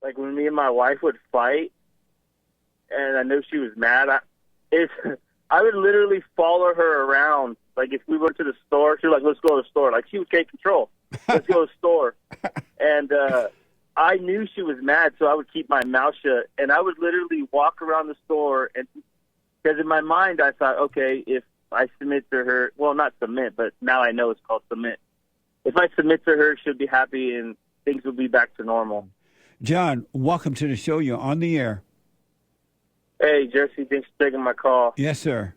like when me and my wife would fight, and I knew she was mad, I would literally follow her around. Like if we went to the store, she was like, "Let's go to the store." Like she would take control. Let's go to the store. And I knew she was mad, so I would keep my mouth shut, and I would literally walk around the store, and because in my mind I thought, okay, if I submit to her, well, not submit, but now I know it's called submit. If I submit to her, she'll be happy, and things will be back to normal. John, welcome to the show. You're on the air. Hey, Jesse, thanks for taking my call. Yes, sir.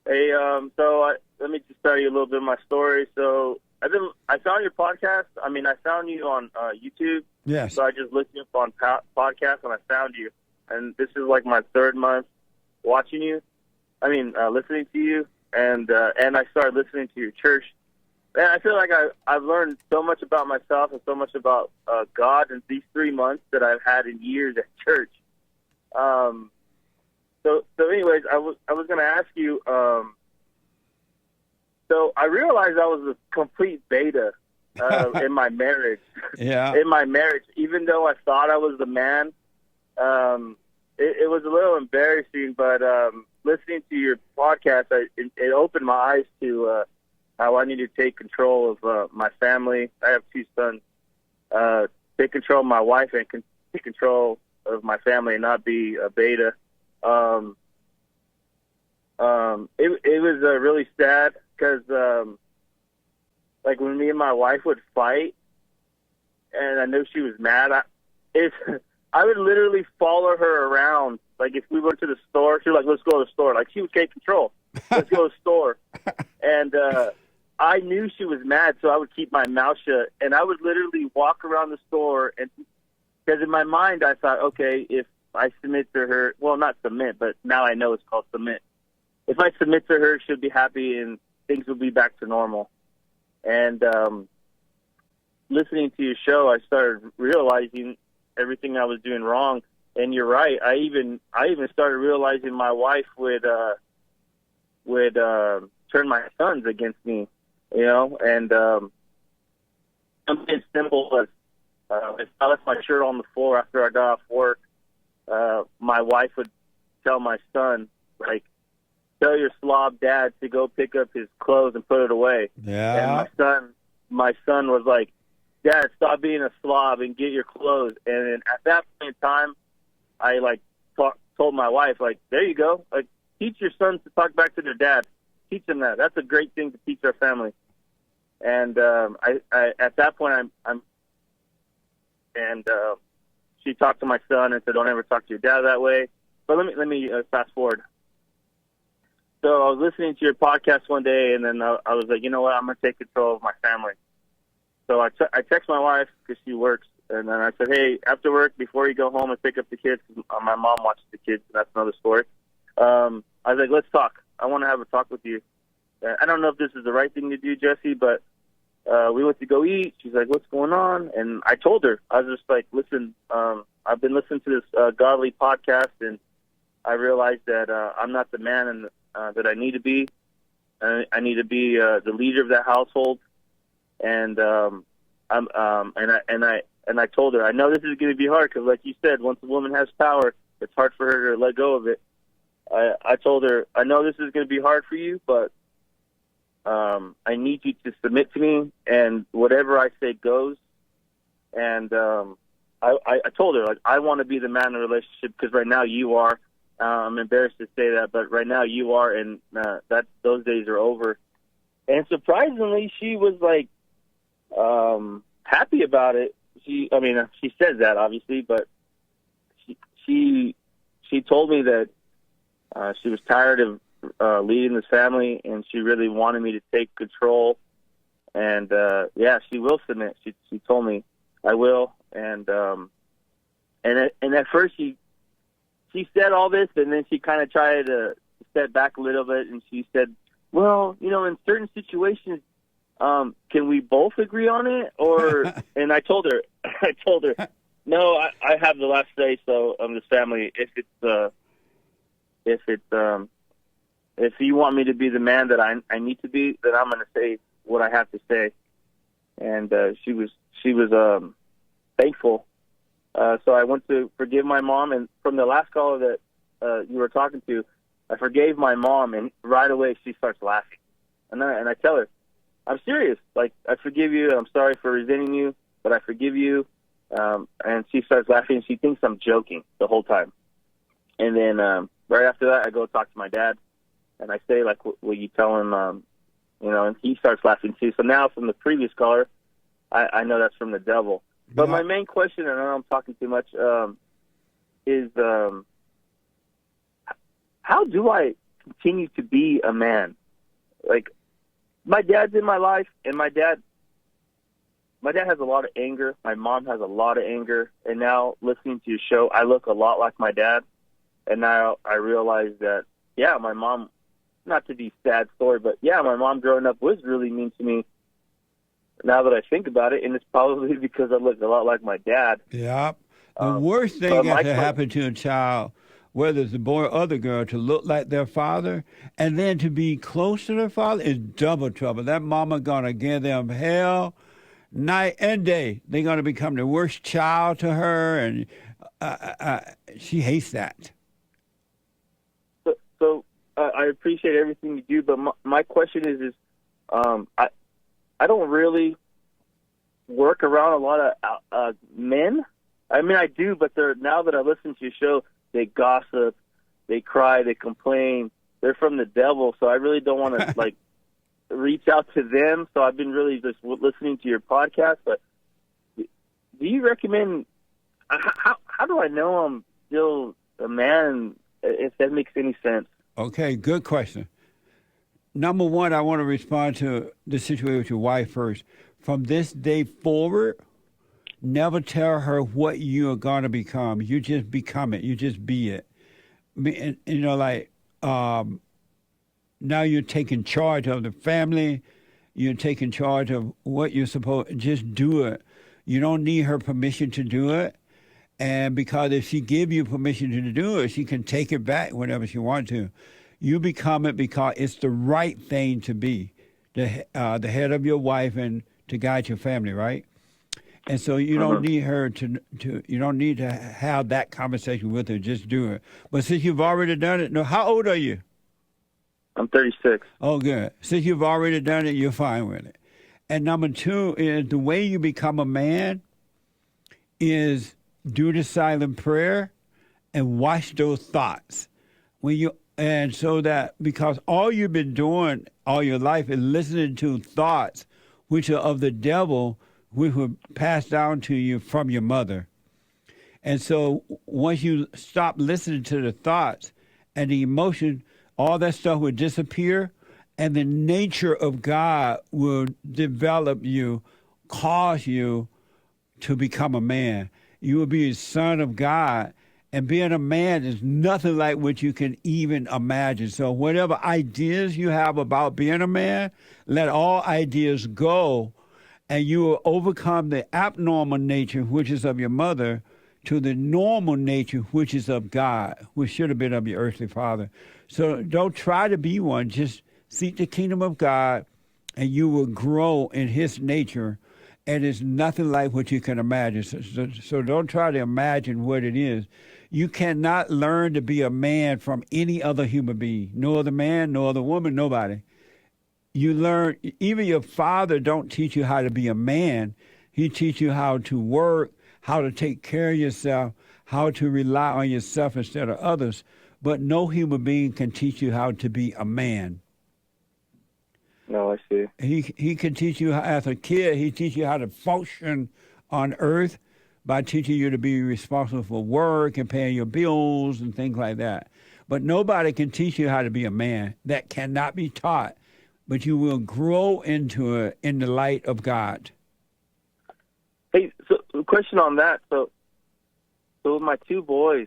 Hey, let me just tell you a little bit of my story. So I found your podcast. I mean, I found you on YouTube. Yes. So I just listened up on podcasts, and I found you. And this is like my third month watching you. I mean, listening to you, and I started listening to your church. And I feel like I've learned so much about myself and so much about God in these 3 months that I've had in years at church. So anyways, I was going to ask you. So I realized I was a complete beta in my marriage. Yeah. In my marriage, even though I thought I was the man, it was a little embarrassing. But listening to your podcast, it opened my eyes to how I need to take control of my family. I have 2 sons. Take control of my wife and take control of my family and not be a beta. It was really sad because, like when me and my wife would fight, and I knew she was mad, I would literally follow her around. Like if we went to the store, she was like, "Let's go to the store." Like she would take control. Let's go to the store. And I knew she was mad, so I would keep my mouth shut, and I would literally walk around the store, and because in my mind I thought, okay, if I submit to her, well, not submit, but now I know it's called submit. If I submit to her, she'll be happy, and things will be back to normal. And listening to your show, I started realizing everything I was doing wrong. And you're right. I even started realizing my wife would turn my sons against me, you know. And something as simple as if I left my shirt on the floor after I got off work, my wife would tell my son, like, "Tell your slob dad to go pick up his clothes and put it away." Yeah. And my son was like, "Dad, stop being a slob and get your clothes." And then at that point in time, I told my wife, like, "There you go. Like, teach your sons to talk back to their dad. Teach them that. That's a great thing to teach our family." And I at that point, she talked to my son and said, "Don't ever talk to your dad that way." But let me fast forward. So I was listening to your podcast one day, and then I was like, you know what? I'm going to take control of my family. So I text my wife because she works, and then I said, "Hey, after work, before you go home and pick up the kids," 'cause my mom watches the kids, and that's another story. I was like, "Let's talk. I want to have a talk with you." I don't know if this is the right thing to do, Jesse, but we went to go eat. She's like, "What's going on?" And I told her, I was just like, "Listen, I've been listening to this godly podcast, and I realized that I'm not the man that I need to be. I need to be the leader of that household." And I told her, I know this is going to be hard because, like you said, once a woman has power, it's hard for her to let go of it. I told her, I know this is going to be hard for you, but I need you to submit to me, and whatever I say goes. And I told her, like, I want to be the man in the relationship because right now you are. I'm embarrassed to say that, but right now you are, and those days are over. And surprisingly, she was like happy about it. She says that obviously, but she told me that she was tired of leading this family, and she really wanted me to take control. And she will submit. She told me I will. And at first she said all this, and then she kind of tried to step back a little bit, and she said, "Well, in certain situations, can we both agree on it?" Or and I told her, "No, I have the last say. So this family, if you want me to be the man that I need to be, then I'm going to say what I have to say." And she was thankful So I went to forgive my mom, and from the last caller that you were talking to, I forgave my mom, and right away she starts laughing. And I tell her, I'm serious. Like, I forgive you. I'm sorry for resenting you, but I forgive you. And she starts laughing. She thinks I'm joking the whole time. And then right after that, I go talk to my dad, and I say, like, will you tell him, and he starts laughing too. So now from the previous caller, I know that's from the devil. But my main question, and I know I'm talking too much, is how do I continue to be a man? Like, my dad's in my life, and my dad has a lot of anger. My mom has a lot of anger. And now, listening to your show, I look a lot like my dad. And now I realize that, yeah, my mom, not to be sad story, but yeah, my mom growing up was really mean to me. Now that I think about it, and it's probably because I look a lot like my dad. Yeah. The worst thing that can happen to a child, whether it's a boy or other girl, to look like their father and then to be close to their father is double trouble. That mama going to give them hell night and day. They're going to become the worst child to her, and she hates that. So I appreciate everything you do, but my question is I don't really work around a lot of men. I mean, I do, but now that I listen to your show, they gossip, they cry, they complain. They're from the devil, so I really don't want to like reach out to them. So I've been really just listening to your podcast. But do you recommend? How do I know I'm still a man? If that makes any sense. Okay, good question. Number one, I want to respond to the situation with your wife first. From this day forward, never tell her what you are going to become. You just become it. You just be it. Now you're taking charge of the family. You're taking charge of what you're supposed to. Just do it. You don't need her permission to do it. And because if she give you permission to do it, she can take it back whenever she wants to. You become it because it's the right thing to be, the head of your wife and to guide your family, right? And so you don't need her to you don't need to have that conversation with her. Just do it. But since you've already done it, no, how old are you? I'm 36. Oh, good. Since you've already done it, you're fine with it. And number two is the way you become a man is do the silent prayer and watch those thoughts. And so that because all you've been doing all your life is listening to thoughts which are of the devil, which were passed down to you from your mother. And so once you stop listening to the thoughts and the emotion, all that stuff will disappear, and the nature of God will develop you, cause you to become a man. You will be a son of God, and being a man is nothing like what you can even imagine. So whatever ideas you have about being a man, let all ideas go, and you will overcome the abnormal nature, which is of your mother, to the normal nature, which is of God, which should have been of your earthly father. So don't try to be one. Just seek the kingdom of God, and you will grow in his nature, and it's nothing like what you can imagine. So don't try to imagine what it is. You cannot learn to be a man from any other human being, no other man, no other woman, nobody. You learn, even your father don't teach you how to be a man. He teach you how to work, how to take care of yourself, how to rely on yourself instead of others. But no human being can teach you how to be a man. No, I see. He can teach you, as a kid, he teach you how to function on earth by teaching you to be responsible for work and paying your bills and things like that. But nobody can teach you how to be a man. That cannot be taught. But you will grow into it in the light of God. Hey, so a question on that. So with my two boys,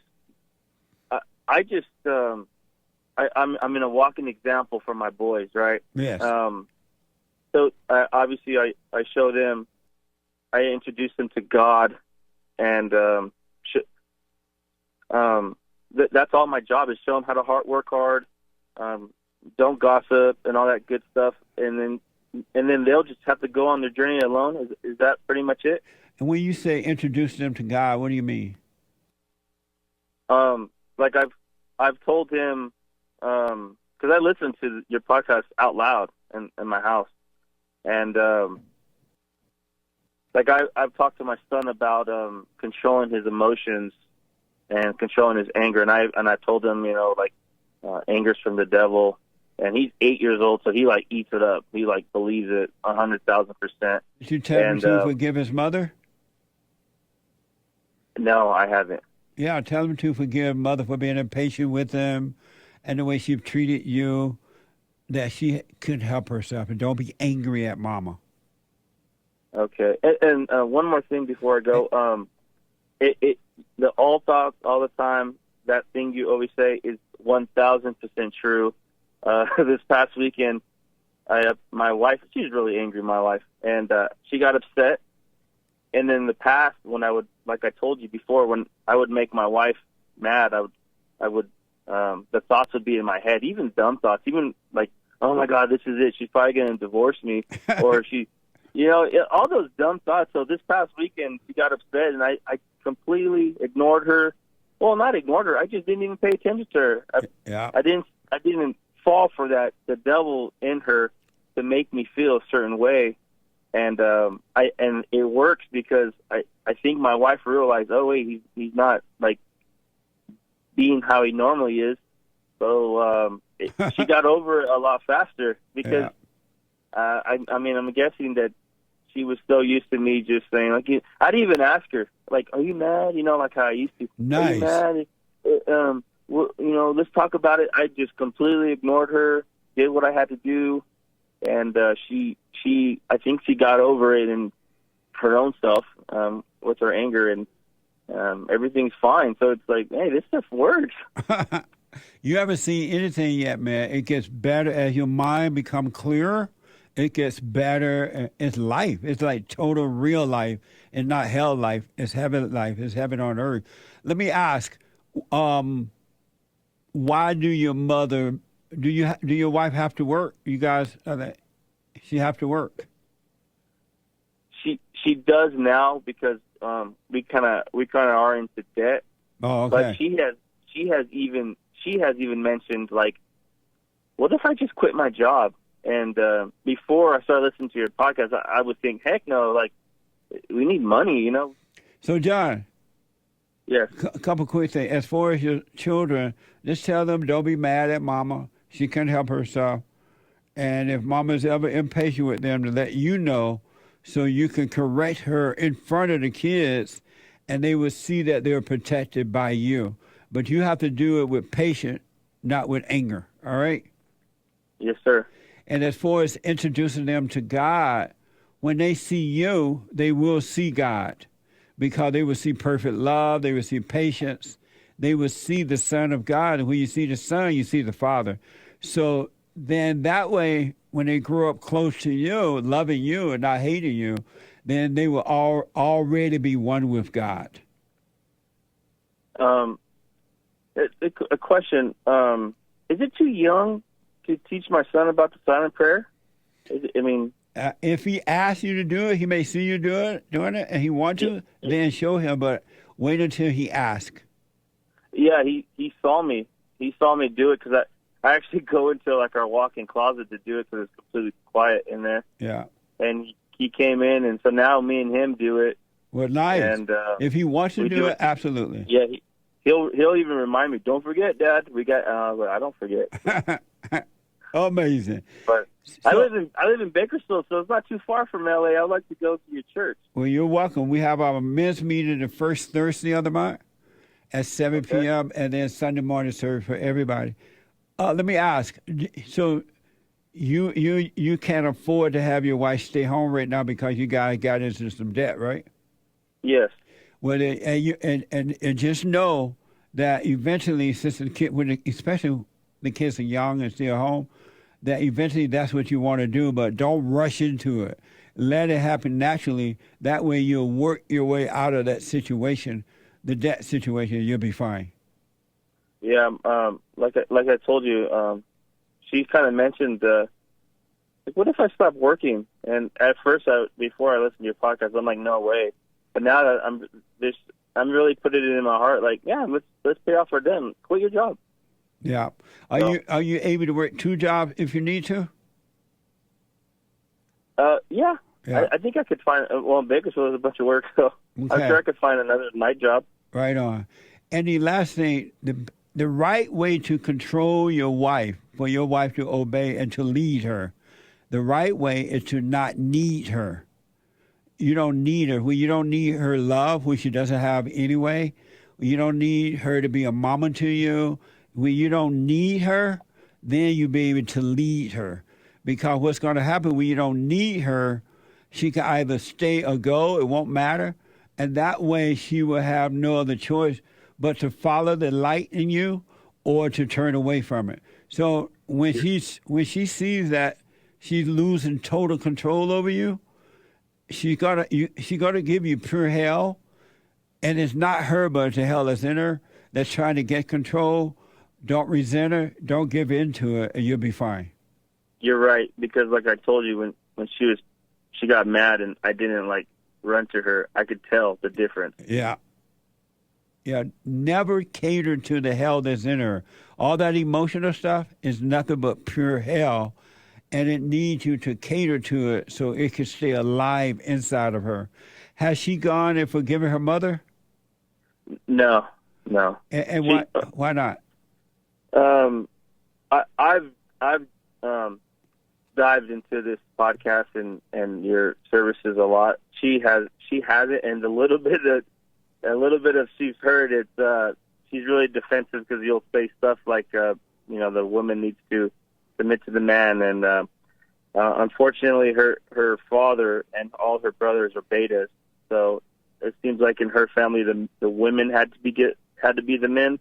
I'm in a walking example for my boys, right? Yes. So obviously I show them, I introduce them to God, and that's all my job is show them how to work hard, don't gossip and all that good stuff, and then they'll just have to go on their journey alone. Is that pretty much it? And when you say introduce them to God, what do you mean? Like I've told him, because I listen to your podcast out loud in my house, and like I've talked to my son about controlling his emotions and controlling his anger, and I told him, like anger's from the devil, and he's 8 years old, so he like eats it up. He like believes it 100,000%. Did you tell him to forgive his mother? No, I haven't. Yeah, tell him to forgive mother for being impatient with him and the way she treated you, that she couldn't help herself, and don't be angry at mama. Okay, and one more thing before I go. The all thoughts all the time, that thing you always say is 1,000% true. This past weekend, my wife, she's really angry, my wife, and she got upset. And in the past, when I would, like I told you before, when I would make my wife mad, I would, the thoughts would be in my head, even dumb thoughts, even like, oh my God, this is it. She's probably going to divorce me, or she, all those dumb thoughts. So this past weekend, she got upset, and I completely ignored her. Well, not ignored her. I just didn't even pay attention to her. I didn't fall for that, the devil in her, to make me feel a certain way. And and it works because I think my wife realized, oh wait, he's not like being how he normally is. So she got over it a lot faster because I mean, I'm guessing that she was so used to me just saying, like, I'd even ask her, like, are you mad? Like how I used to. Nice. Are you mad? Let's talk about it. I just completely ignored her, did what I had to do, and I think she got over it in her own self with her anger, and everything's fine. So it's like, hey, this stuff works. You haven't seen anything yet, man. It gets better as your mind becomes clearer. It gets better. It's life. It's like total real life. It's not hell life. It's heaven life. It's heaven on earth. Let me ask, why do your wife have to work? You guys, she have to work? She does now because we kind of are into debt. Oh, okay. But she has even mentioned, like, what if I just quit my job? And before I started listening to your podcast, I would think, heck no, like, we need money, So, John. Yes. A couple quick things. As far as your children, just tell them don't be mad at mama. She can't help herself. And if mama's ever impatient with them, to let you know so you can correct her in front of the kids, and they will see that they're protected by you. But you have to do it with patience, not with anger. All right? Yes, sir. And as far as introducing them to God, when they see you, they will see God, because they will see perfect love. They will see patience. They will see the Son of God. And when you see the Son, you see the Father. So then that way, when they grow up close to you, loving you and not hating you, then they will already be one with God. A question. Is it too young to teach my son about the silent prayer? If he asks you to do it, he may see you doing it, and he wants to, then show him, but wait until he asks. Yeah, he saw me. He saw me do it, because I actually go into like our walk-in closet to do it because it's completely quiet in there. Yeah. And he came in, and so now me and him do it. Well, nice. And if he wants to do it, absolutely. Yeah, he'll even remind me, don't forget, Dad. We got. I don't forget. Amazing. But I live in Bakersfield, so it's not too far from LA. I'd like to go to your church. Well, you're welcome. We have our men's meeting the first Thursday of the month at 7 p.m. and then Sunday morning service for everybody. Let me ask. So you can't afford to have your wife stay home right now because you guys got into some debt, right? Yes. Well, and just know that eventually, since the kid, especially the kids are young and still home, that eventually that's what you want to do, but don't rush into it. Let it happen naturally. That way you'll work your way out of that situation, the debt situation, you'll be fine. Yeah, like I told you, she kind of mentioned, like, what if I stop working? And at first, before I listened to your podcast, I'm like, no way. But now that I'm really putting it in my heart. Like, yeah, let's pay off our debt. And quit your job. Yeah. Are you able to work 2 jobs if you need to? Yeah. I think I could find. Well, in Bakersfield, there's a bunch of work, so Okay. I'm sure I could find another night job. Right on. And the last thing, the right way to control your wife, for your wife to obey and to lead her, the right way is to not need her. You don't need her. You don't need her love, which she doesn't have anyway. You don't need her to be a mama to you. When you don't need her, then you'll be able to lead her. Because what's going to happen when you don't need her, she can either stay or go. It won't matter. And that way she will have no other choice but to follow the light in you or to turn away from it. So when she sees that she's losing total control over you, she's gonna give you pure hell. And it's not her, but it's the hell that's in her that's trying to get control. Don't resent her. Don't give in to it, and you'll be fine. You're right, because like I told you, when she got mad and I didn't run to her, I could tell the difference. Yeah. Yeah, never cater to the hell that's in her. All that emotional stuff is nothing but pure hell, and it needs you to cater to it so it can stay alive inside of her. Has she gone and forgiven her mother? No. And why not? I've dived into this podcast and your services a lot. She hasn't, and a little bit of she's heard it. She's really defensive because you'll say stuff like, the woman needs to submit to the man, and unfortunately, her father and all her brothers are betas. So it seems like in her family, the women had to be the men.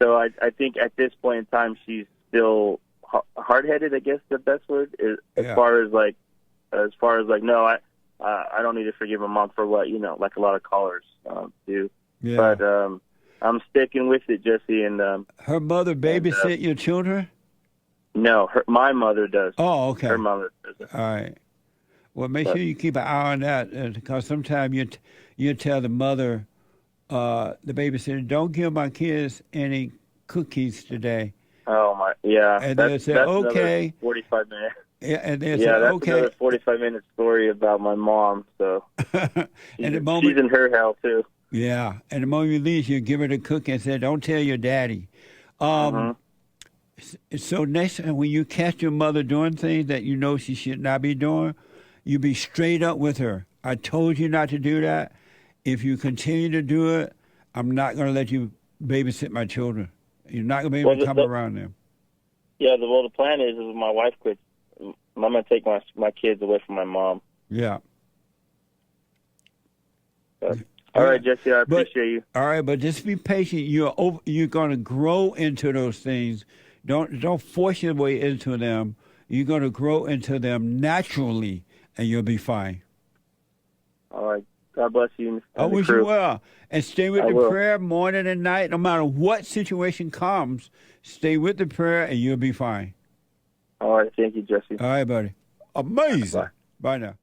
So I think at this point in time, she's still hard-headed, I guess the best word is, as far as no, I don't need to forgive my mom for what, like a lot of callers do. Yeah. But I'm sticking with it, Jesse. And her mother babysit your children? No, my mother does. Oh, okay. Her mother does. All right. Well, make sure you keep an eye on that, because sometimes you tell the mother, the babysitter, don't give my kids any cookies today. Oh my, yeah. And they'll say, okay. 45 minutes. Yeah, and they'll say, that's okay. Another 45-minute story about my mom. So she's in her hell too. Yeah, and the moment you leave, you give her the cookie and say, "Don't tell your daddy." So next time when you catch your mother doing things that you know she should not be doing, you be straight up with her. I told you not to do that. If you continue to do it, I'm not going to let you babysit my children. You're not going to be able to come around them. Yeah, the plan is when my wife quits, I'm going to take my kids away from my mom. Yeah. All right, Jesse, I appreciate you. All right, but just be patient. You're going to grow into those things. Don't force your way into them. You're going to grow into them naturally, and you'll be fine. All right. God bless you. I wish you well. And stay with the prayer morning and night. No matter what situation comes, stay with the prayer, and you'll be fine. All right. Thank you, Jesse. All right, buddy. Amazing. Bye. Bye now.